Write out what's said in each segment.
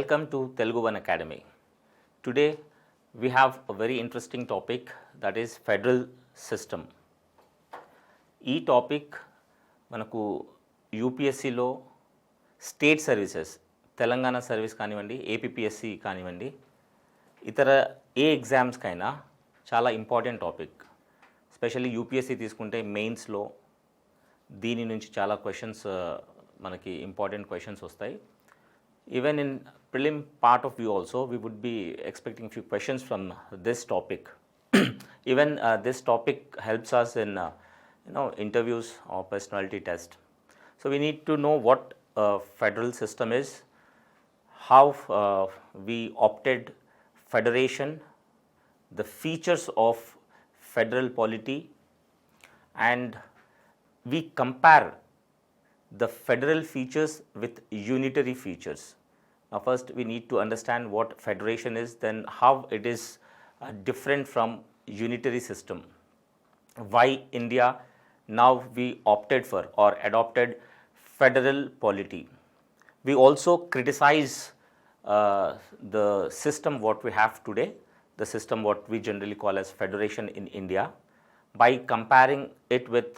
Welcome to Telugu One Academy. Today we have a very interesting topic, that is federal system. ఈ topic మనకు యూపీఎస్సిలో state services, Telangana service కానివ్వండి, APPSC కానివ్వండి, ఇతర ఏ ఎగ్జామ్స్కైనా చాలా important topic. Specially UPSC తీసుకుంటే మెయిన్స్లో దీని నుంచి చాలా క్వశ్చన్స్ మనకి ఇంపార్టెంట్ క్వశ్చన్స్ వస్తాయి. Even in prelim part of view also, we would be expecting few questions from this topic. Even this topic helps us in interviews or personality test. So we need to know what federal system is, how we opted federation, the features of federal polity, and we compare the federal features with unitary features. Now first we need to understand what federation is, then how it is different from unitary system. Why India now we opted for or adopted federal polity. We also criticize the system what we have today, the system what we generally call as federation in India, by comparing it with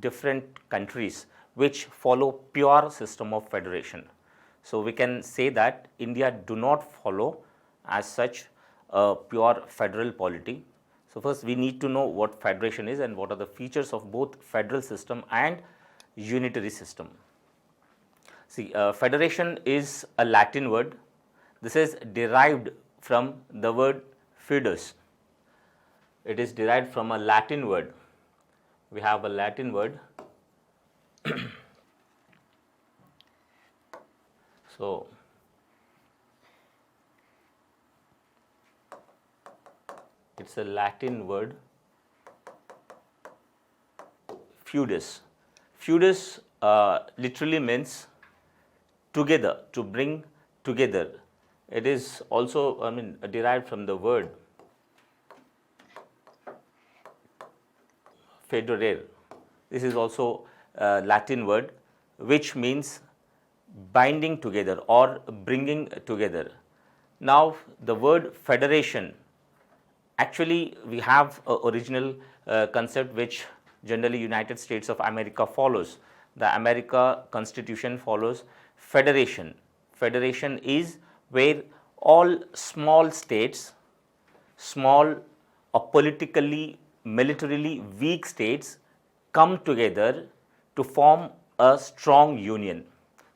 different countries which follow pure system of federation. So we can say that India do not follow as such a pure federal polity. So first we need to know what federation is and what are the features of both federal system and unitary system. See, federation is a Latin word. This is derived from the word fidus. It is derived from a Latin word. We have a Latin word. So it's a Latin word, fidus. Fidus literally means together, to bring together. It is also, derived from the word federare. This is also a Latin word which means binding together or bringing together. Now the word federation, actually we have a original concept which generally United States of America follows. The America Constitution follows federation. Federation is where all small states, small or politically, militarily weak states come together to form a strong union.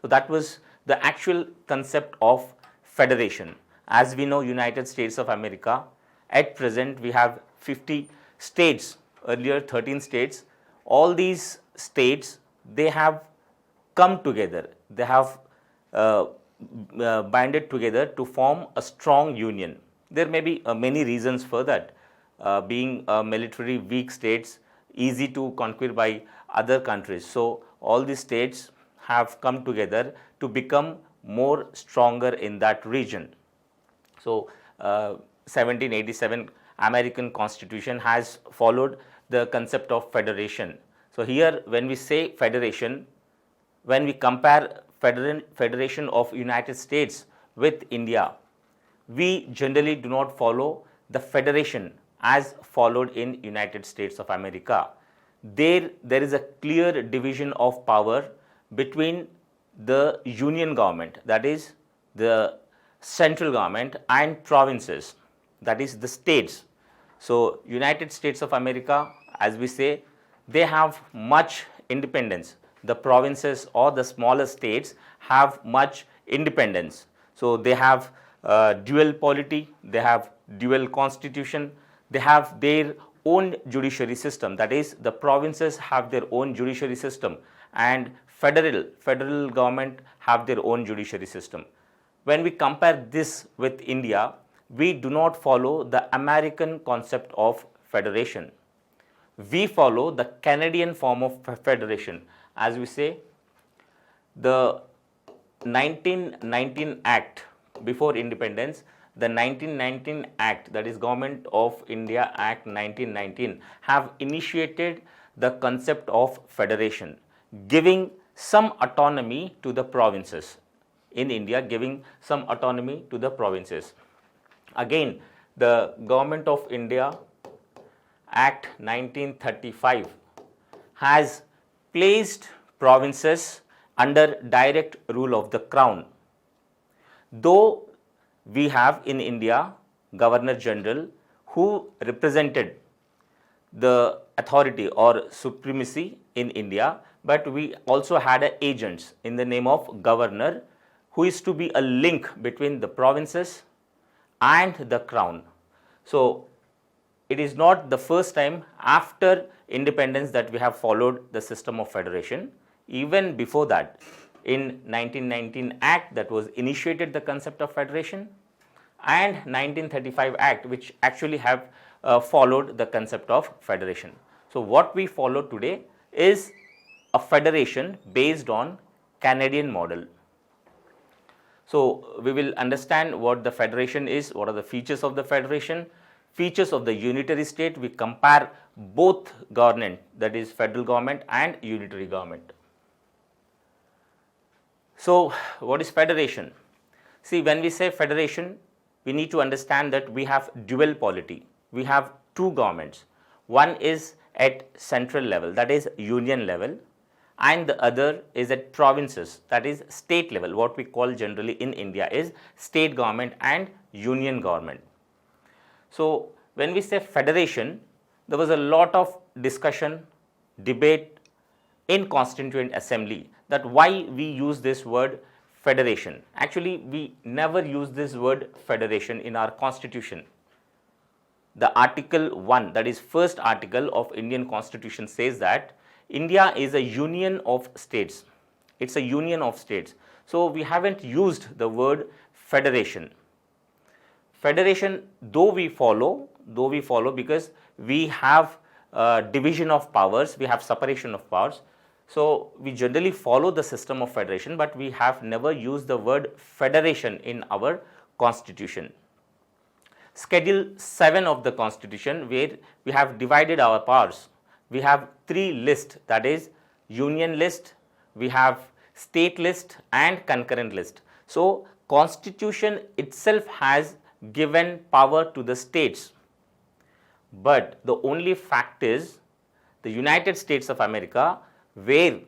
So that was the actual concept of federation. As we know, United States of America, at present we have 50 states, earlier 13 states. All these states, they have come together, they have binded together to form a strong union. There may be many reasons for that. Being military weak states, easy to conquer by other countries. So all these states have come together to become more stronger in that region. So 1787 American Constitution has followed the concept of federation. So here when we say federation, when we compare federation of United States with India, we generally do not follow the federation as followed in United States of America. There is a clear division of power between the union government, that is the central government, and provinces, that is the states. So United States of America, as we say, they have much independence. The provinces or the smaller states have much independence. So they have dual polity, they have dual constitution, they have their own judiciary system, that is the provinces have their own judiciary system and federal government have their own judiciary system. When we compare this with India, we do not follow the American concept of federation. We follow the Canadian form of federation. As we say, the 1919 Act, before independence, the 1919 Act, that is Government of India Act 1919, have initiated the concept of federation, giving some autonomy to the provinces. in India, giving some autonomy to the provinces. Again, the Government of India Act 1935 has placed provinces under direct rule of the Crown. Though we have in India Governor General who represented the authority or supremacy in India, but we also had agents in the name of Governor who is to be a link between the provinces and the Crown. So it is not the first time after independence that we have followed the system of federation. Even before that, in 1919 Act that was initiated the concept of federation, and 1935 Act which actually have followed the concept of federation. So what we follow today is a federation based on Canadian model. So we will understand what the federation is, what are the features of the federation, features of the unitary state. We compare both government, that is federal government and unitary government. So what is federation? See, when we say federation, we need to understand that we have dual polity. We have two governments. One is at central level, that is union level, and the other is at provinces, that is state level. What we call generally in India is state government and union government. So when we say federation, there was a lot of discussion, debate in Constituent Assembly that why we use this word federation. Actually, we never use this word federation in our constitution. The Article 1, that is first article of Indian Constitution, says that India is a union of states. It's a union of states. So we haven't used the word federation. Federation, though we follow because we have division of powers, we have separation of powers. So we generally follow the system of federation, but we have never used the word federation in our constitution. Schedule 7 of the constitution, where we have divided our powers, we have three lists, that is union list, we have state list and concurrent list. So constitution itself has given power to the states, but the only fact is the United States of America, where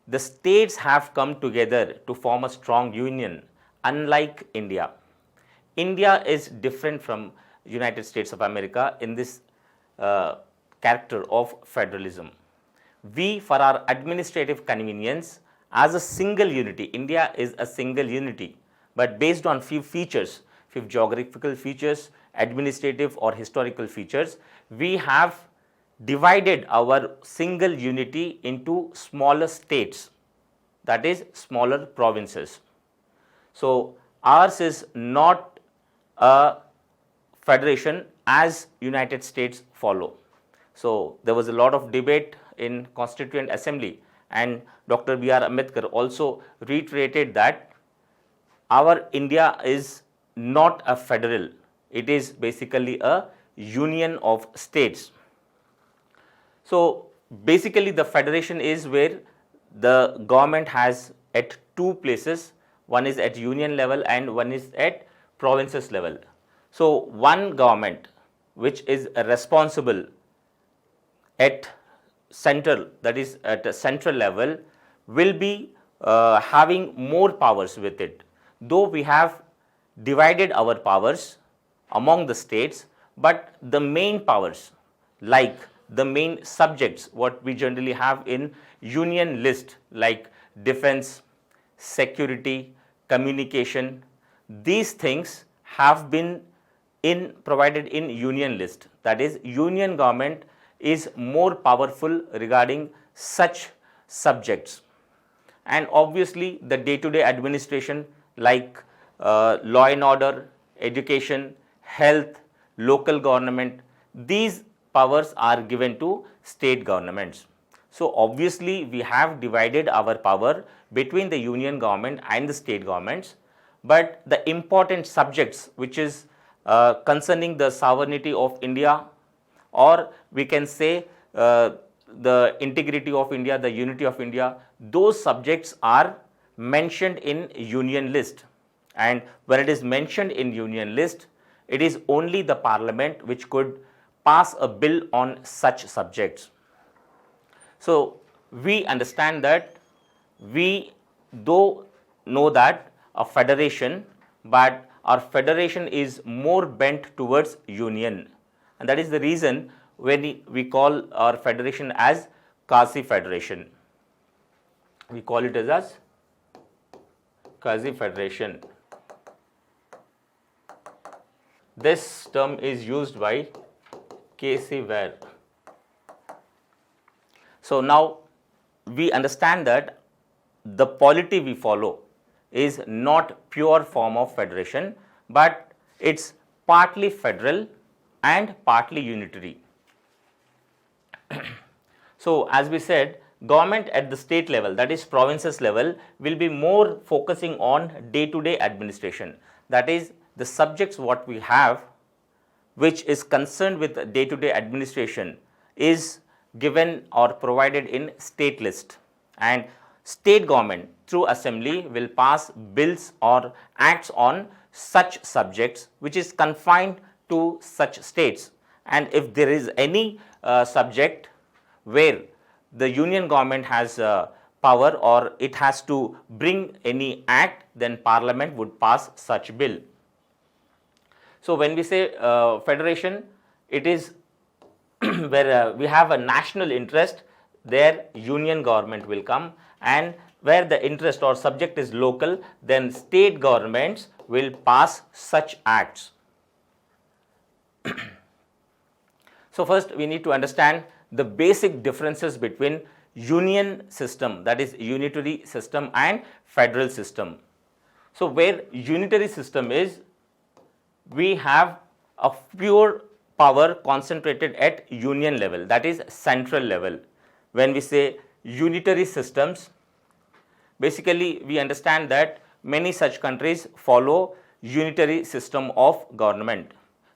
the states have come together to form a strong union, unlike India. India is different from United States of America in this character of federalism. We, for our administrative convenience, as a single unity, India is a single unity, but based on few features, few geographical features, administrative or historical features, we have divided our single unity into smaller states, that is smaller provinces. So ours is not a federation as United States follow. So there was a lot of debate in Constituent Assembly, and Dr. B.R. Ambedkar also reiterated that our India is not a federal, it is basically a union of states. So basically the federation is where the government has at two places, one is at union level and one is at provinces level. So one government which is responsible at central, that is at a central level, will be having more powers with it. Though we have divided our powers among the states, but the main powers, like the main subjects, what we generally have in union list, like defense, security, communication, these things have been provided in union list. That is, union government is more powerful regarding such subjects. And obviously the day-to-day administration, like law and order, education, health, local government, these powers are given to state governments. So obviously we have divided our power between the union government and the state governments, but the important subjects which is concerning the sovereignty of India, or we can say the integrity of India, the unity of India, those subjects are mentioned in union list, and when it is mentioned in union list, it is only the parliament which could pass a bill on such subjects. So we understand that we though know that a federation, but our federation is more bent towards union, and that is the reason when we call our federation as quasi-federation. We call it as quasi-federation. This term is used by Casey Ware. So now we understand that the polity we follow is not pure form of federation, but it's partly federal and partly unitary. So as we said, government at the state level, that is provinces level, will be more focusing on day-to-day administration. That is the subjects what we have which is concerned with day-to-day administration is given or provided in state list, and state government through assembly will pass bills or acts on such subjects which is confined to such states. And if there is any subject where the union government has power or it has to bring any act, then parliament would pass such bill. So when we say federation, it is where we have a national interest, there union government will come, and where the interest or subject is local, then state governments will pass such acts. So first we need to understand the basic differences between union system, that is unitary system, and federal system. So where unitary system is, we have a pure power concentrated at union level, that is central level. When we say unitary systems, basically we understand that many such countries follow unitary system of government,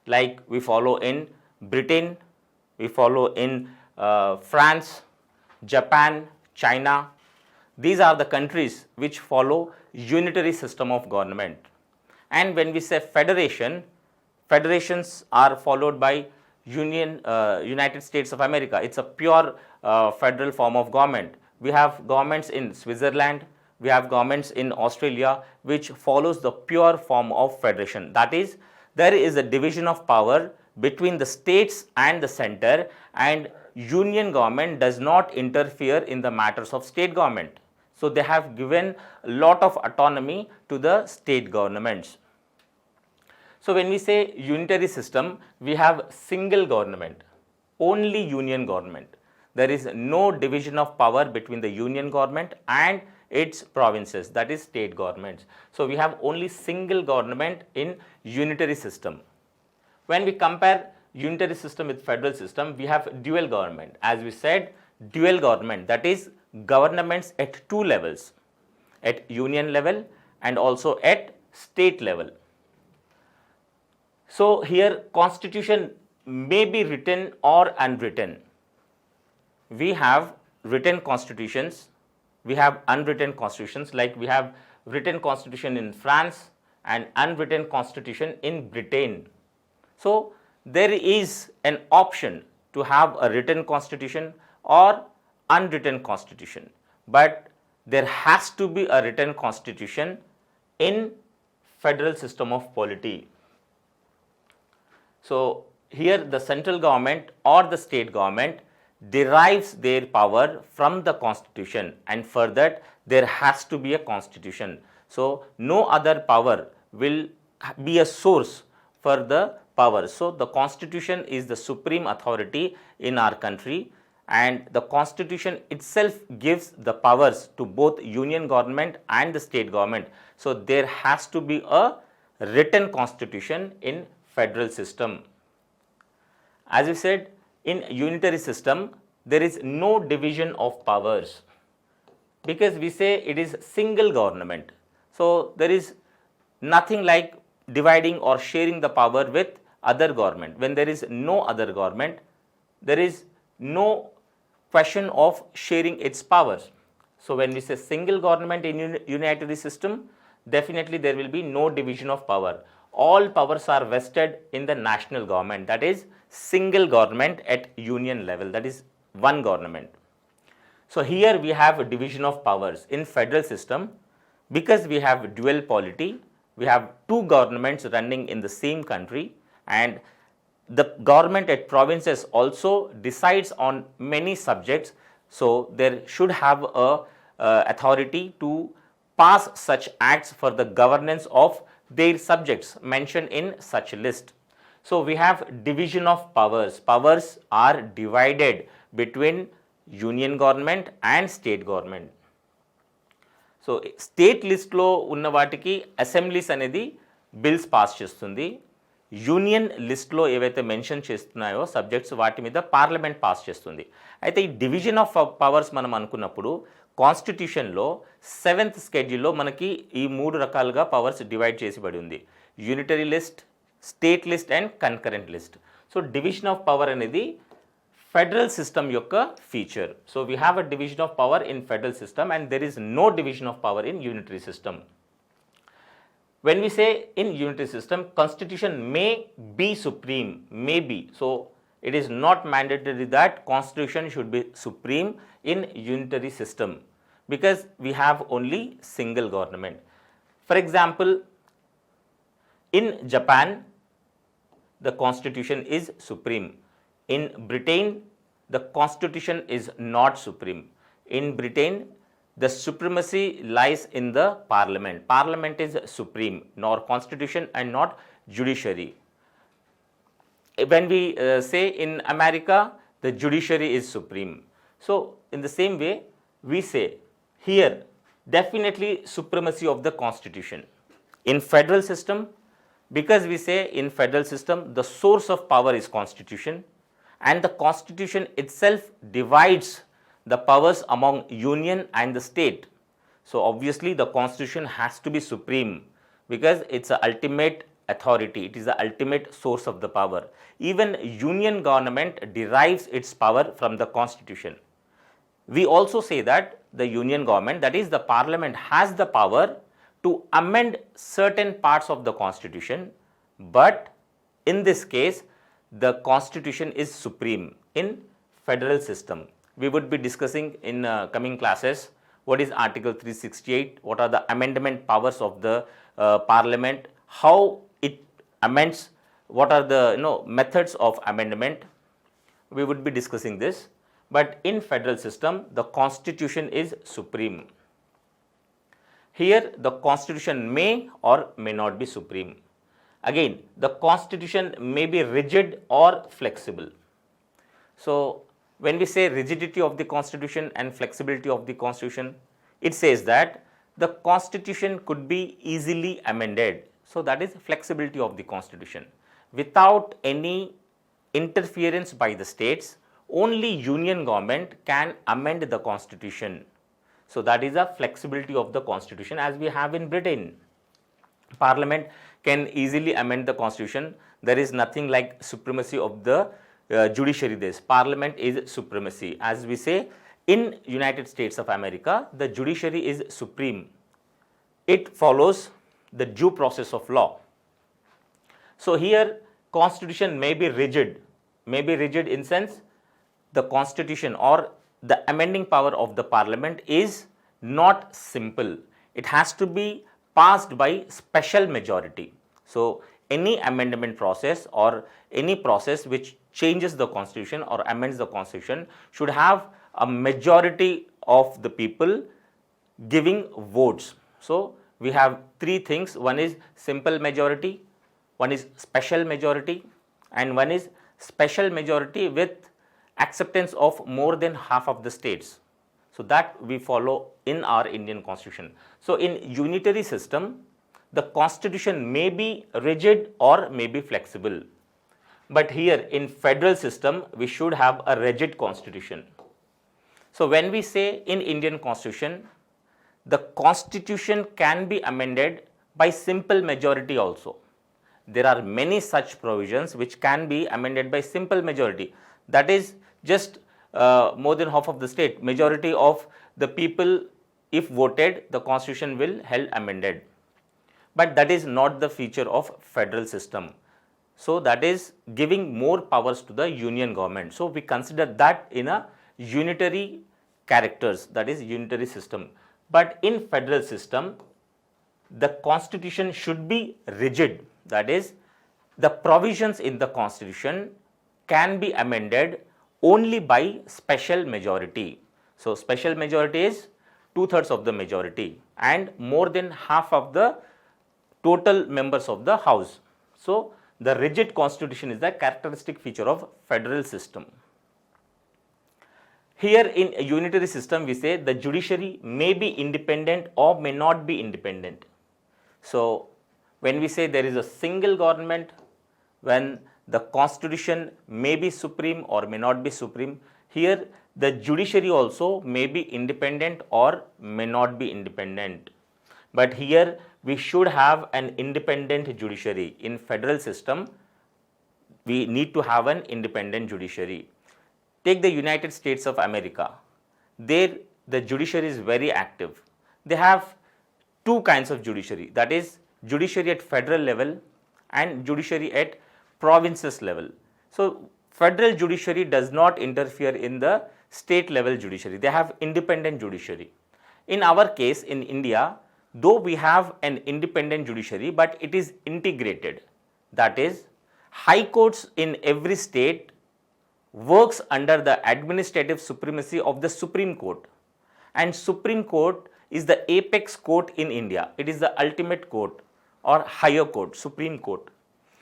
like we follow in Britain, we follow in France, Japan, China. These are the countries which follow unitary system of government. And when we say federation, federations are followed by United States of America. It's a pure federal form of government. We have governments in Switzerland, we have governments in Australia which follows the pure form of federation. That is, there is a division of power between the states and the center, and union government does not interfere in the matters of state government. So they have given a lot of autonomy to the state governments. So when we say unitary system, we have single government, only union government. There is no division of power between the union government and its provinces, that is state governments. So we have only single government in unitary system. When we compare unitary system with federal system, we have dual government. As we said, dual government, that is governments at two levels, at union level and also at state level. So here constitution may be written or unwritten. We have written constitutions, we have unwritten constitutions, like we have written constitution in France and unwritten constitution in Britain. So there is an option to have a written constitution or unwritten constitution, but there has to be a written constitution in federal system of polity. So here the central government or the state government derives their power from the constitution, and for that there has to be a constitution. So no other power will be a source for the power. So the constitution is the supreme authority in our country, and the constitution itself gives the powers to both union government and the state government. So there has to be a written constitution in federal system. As we said, in unitary system there is no division of powers, because we say it is single government. So there is nothing like dividing or sharing the power with other government. When there is no other government, there is no question of sharing its powers. So when we say single government in unitary system, definitely there will be no division of power. All powers are vested in the national government, that is single government at union level, that is one government. So here we have a division of powers. In federal system, because we have dual polity, we have two governments running in the same country, and the government at provinces also decides on many subjects. So there should have a authority to pass such acts for the governance of their subjects mentioned in such list. So we have division of powers. Powers are divided between union government and state government. So state లిస్ట్లో ఉన్న వాటికి assemblies అనేది bills pass చేస్తుంది. Union లిస్ట్లో ఏవైతే mention చేస్తున్నాయో subjects వాటి మీద parliament pass చేస్తుంది. అయితే ఈ డివిజన్ ఆఫ్ పవర్స్ మనం అనుకున్నప్పుడు కాన్స్టిట్యూషన్లో 7th షెడ్యూల్లో మనకి ఈ 3 రకాలుగా పవర్స్ డివైడ్ చేసి పడి ఉంది. Unitary list, state list and concurrent list. So division of power అనేది ఫెడరల్ సిస్టమ్ యొక్క feature. So we have a division of power in federal system and there is no division of power in unitary system. When we say in unitary system, constitution may be supreme, may be. So it is not mandatory that constitution should be supreme in unitary system because we have only single government. For example, in Japan, the constitution is supreme. In Britain, the constitution is not supreme. In Britain, the supremacy lies in the parliament. Parliament is supreme, nor constitution and not judiciary. When we say in America, the judiciary is supreme. So in the same way, we say here definitely supremacy of the constitution. In federal system, because we say in federal system, the source of power is constitution and the constitution itself divides the powers among union and the state. So obviously the constitution has to be supreme because it's the ultimate authority, it is the ultimate source of the power. Even union government derives its power from the constitution. We also say that the union government, that is the parliament, has the power to amend certain parts of the constitution, but in this case the constitution is supreme in federal system. We would be discussing in coming classes what is Article 368, what are the amendment powers of the Parliament, how it amends, what are the methods of amendment. We would be discussing this. But in federal system, the constitution is supreme. Here, the constitution may or may not be supreme. Again, the constitution may be rigid or flexible. So when we say rigidity of the constitution and flexibility of the constitution, it says that the constitution could be easily amended. So that is flexibility of the constitution. Without any interference by the states, only union government can amend the constitution. So that is a flexibility of the constitution as we have in Britain. Parliament can easily amend the constitution. There is nothing like supremacy of the judiciary. This parliament is supremacy. As we say in United States of America, the judiciary is supreme. It follows the due process of law. So here constitution may be rigid in sense the constitution or the amending power of the parliament is not simple. It has to be passed by special majority. So any amendment process or any process which changes the constitution or amends the constitution should have a majority of the people giving votes. So we have 3 things. One is simple majority, one is special majority, and one is special majority with acceptance of more than half of the states. So that we follow in our Indian constitution. So in unitary system, the constitution may be rigid or may be flexible. But here in federal system, we should have a rigid constitution. So when we say in Indian constitution, the constitution can be amended by simple majority also. There are many such provisions which can be amended by simple majority. That is just more than half of the state, majority of the people, if voted, the constitution will held amended. But that is not the feature of federal system. So that is giving more powers to the union government. So we consider that in a unitary characters, that is unitary system. But in federal system, the constitution should be rigid, that is the provisions in the constitution can be amended only by special majority. So special majority is 2/3 of the majority and more than half of the total members of the house. So the rigid constitution is the characteristic feature of federal system. Here in a unitary system, we say the judiciary may be independent or may not be independent. So when we say there is a single government, when the constitution may be supreme or may not be supreme, here the judiciary also may be independent or may not be independent. But here we should have an independent judiciary. In federal system, we need to have an independent judiciary. Take the United States of America. There the judiciary is very active. They have two kinds of judiciary, that is judiciary at federal level and judiciary at provinces level. So federal judiciary does not interfere in the state level judiciary. They have independent judiciary. In our case in India, though we have an independent judiciary, but it is integrated. That is, high courts in every state works under the administrative supremacy of the Supreme Court, and Supreme Court is the apex court in India. It is the ultimate court or higher court, Supreme Court.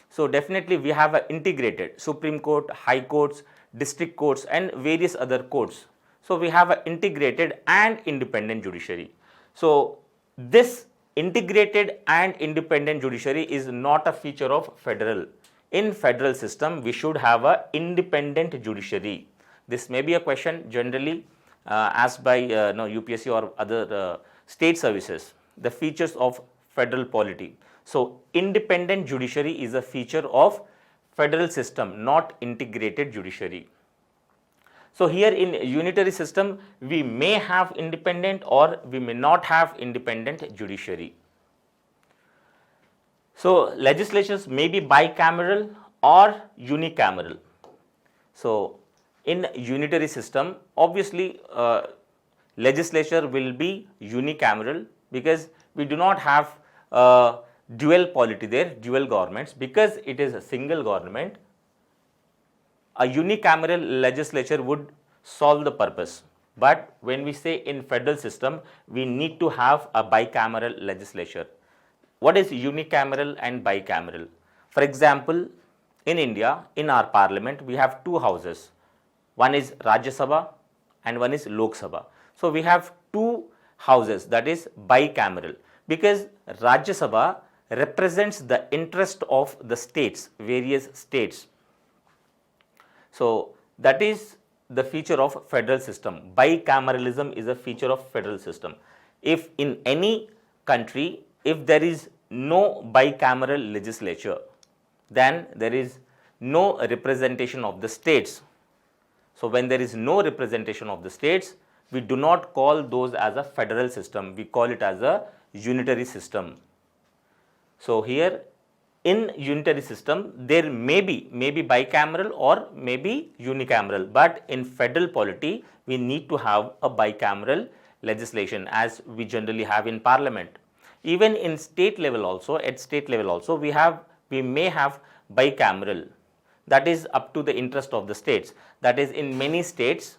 So definitely we have an integrated Supreme Court, high courts, district courts and various other courts. So we have an integrated and independent judiciary. So this integrated and independent judiciary is not a feature of federal. In federal system, we should have an independent judiciary. This may be a question generally asked by UPSC or other state services, the features of federal polity. So independent judiciary is a feature of federal system, not integrated judiciary. So here in unitary system, we may have independent or we may not have independent judiciary. So legislatures may be bicameral or unicameral. So in unitary system, obviously legislature will be unicameral because we do not have dual polity there, dual governments, because it is a single government. A unicameral legislature would solve the purpose. But when we say in federal system, we need to have a bicameral legislature. What is unicameral and bicameral? For example, in India, in our parliament, we have two houses. One is Rajya Sabha and one is Lok Sabha. So we have two houses, that is bicameral, because Rajya Sabha represents the interest of the states, various states. So that is the feature of federal system. Bicameralism is a feature of federal system. If in any country, if there is no bicameral legislature, then there is no representation of the states. So when there is no representation of the states, we do not call those as a federal system, we call it as a unitary system. So here in unitary system, there may be bicameral or may be unicameral, but in federal polity, we need to have a bicameral legislation as we generally have in parliament. Even in state level also, at state level also, we may have bicameral. That is up to the interest of the states. That is, in many states,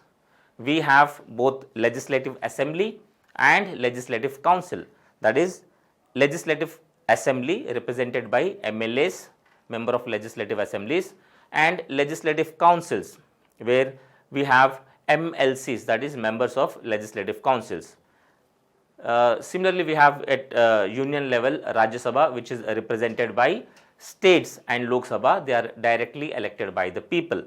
we have both legislative assembly and legislative council. That is, legislative assembly represented by MLAs, member of legislative assemblies, and legislative councils where we have MLCs, that is members of legislative councils. Similarly, we have at union level Rajya Sabha, which is represented by states, and Lok Sabha, they are directly elected by the people.